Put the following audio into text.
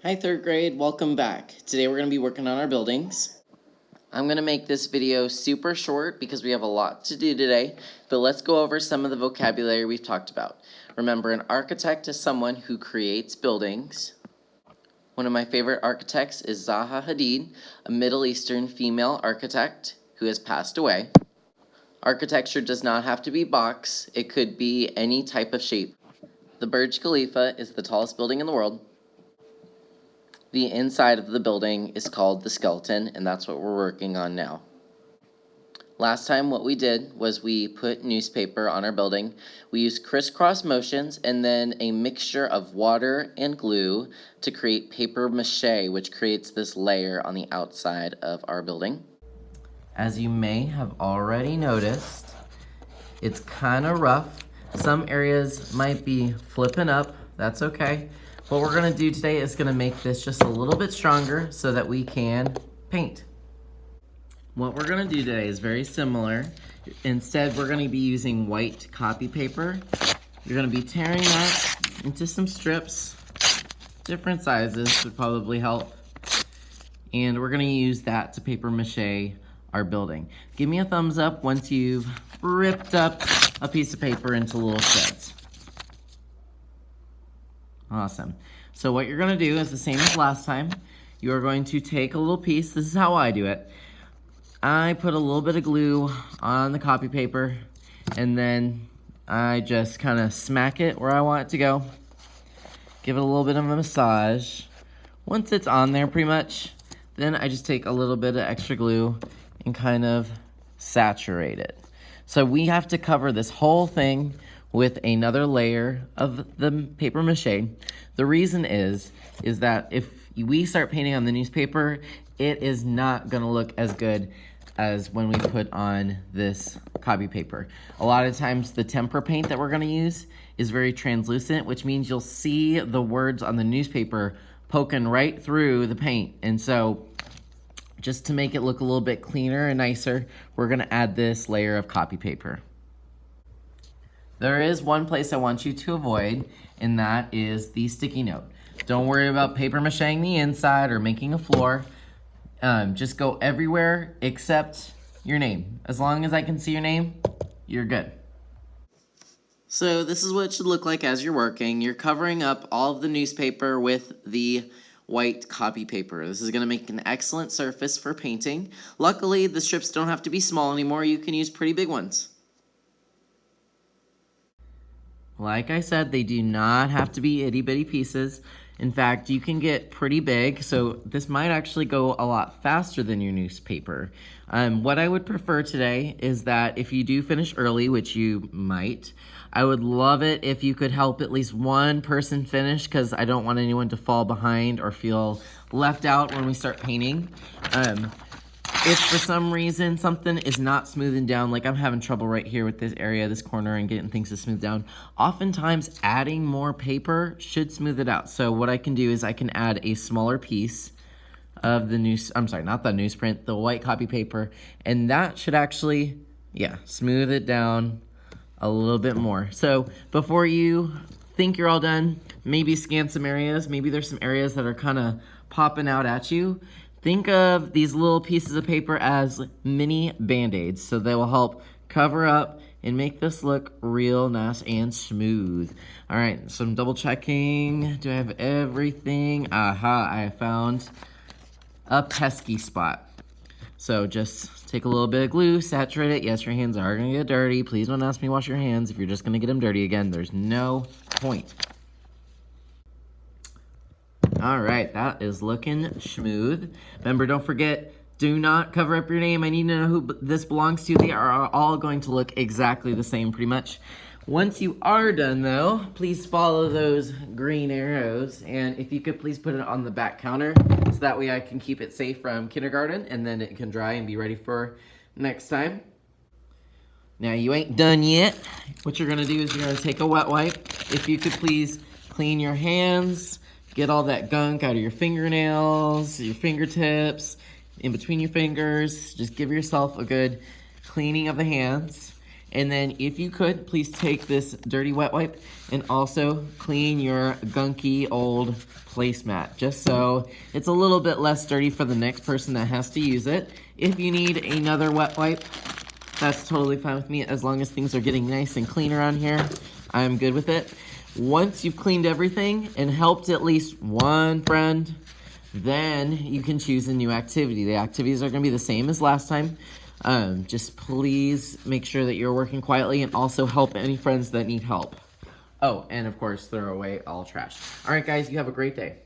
Hi third grade, welcome back. Today we're going to be working on our buildings. I'm going to make this video super short because we have a lot to do today, but let's go over some of the vocabulary we've talked about. Remember, an architect is someone who creates buildings. One of my favorite architects is Zaha Hadid, a Middle Eastern female architect who has passed away. Architecture does not have to be box, it could be any type of shape. The Burj Khalifa is the tallest building in the world. The inside of the building is called the skeleton, and that's what we're working on now. Last time what we did was we put newspaper on our building. We used crisscross motions and then a mixture of water and glue to create paper mache, which creates this layer on the outside of our building. As you may have already noticed, it's kind of rough. Some areas might be flipping up, that's okay. What we're gonna do today is gonna make this just a little bit stronger so that we can paint. What we're gonna do today is very similar. Instead, we're gonna be using white copy paper. You're gonna be tearing that into some strips. Different sizes would probably help. And we're gonna use that to paper mache our building. Give me a thumbs up once you've ripped up a piece of paper into little shreds. Awesome. So what you're gonna do is the same as last time. You are going to take a little piece. This is how I do it. I put a little bit of glue on the copy paper and then I just kind of smack it where I want it to go. Give it a little bit of a massage. Once it's on there pretty much, then I just take a little bit of extra glue and kind of saturate it. So we have to cover this whole thing with another layer of the paper mache. The reason is that if we start painting on the newspaper, it is not gonna look as good as when we put on this copy paper. A lot of times the temper paint that we're gonna use is very translucent, which means you'll see the words on the newspaper poking right through the paint. And so just to make it look a little bit cleaner and nicer, we're gonna add this layer of copy paper. There is one place I want you to avoid, and that is the sticky note. Don't worry about paper macheing the inside or making a floor. Just go everywhere except your name. As long as I can see your name, you're good. So this is what it should look like as you're working. You're covering up all of the newspaper with the white copy paper. This is gonna make an excellent surface for painting. Luckily, the strips don't have to be small anymore. You can use pretty big ones. Like I said, they do not have to be itty bitty pieces. In fact, you can get pretty big, so this might actually go a lot faster than your newspaper. What I would prefer today is that if you do finish early, which you might, I would love it if you could help at least one person finish because I don't want anyone to fall behind or feel left out when we start painting. If for some reason something is not smoothing down, like I'm having trouble right here with this area, this corner, and getting things to smooth down, oftentimes adding more paper should smooth it out. So what I can do is I can add a smaller piece of the not the newsprint, the white copy paper, and that should actually, smooth it down a little bit more. So before you think you're all done, maybe scan some areas. Maybe there's some areas that are kind of popping out at you. Think of these little pieces of paper as mini Band-Aids, so they will help cover up and make this look real nice and smooth. All right, so I'm double checking. Do I have everything? Aha, I found a pesky spot. So just take a little bit of glue, saturate it. Yes, your hands are gonna get dirty. Please don't ask me to wash your hands if you're just gonna get them dirty again. There's no point. All right, that is looking smooth. Remember, don't forget, do not cover up your name. I need to know who this belongs to. They are all going to look exactly the same pretty much. Once you are done though, please follow those green arrows. And if you could please put it on the back counter so that way I can keep it safe from kindergarten and then it can dry and be ready for next time. Now you ain't done yet. What you're gonna do is you're gonna take a wet wipe. If you could please clean your hands, get all that gunk out of your fingernails, your fingertips, in between your fingers. Just give yourself a good cleaning of the hands. And then if you could, please take this dirty wet wipe and also clean your gunky old placemat, just so it's a little bit less dirty for the next person that has to use it. If you need another wet wipe, that's totally fine with me. As long as things are getting nice and clean around here, I'm good with it. Once you've cleaned everything and helped at least one friend, then you can choose a new activity. The activities are going to be the same as last time. Just please make sure that you're working quietly and also help any friends that need help. Oh, and of course, throw away all trash. All right, guys, you have a great day.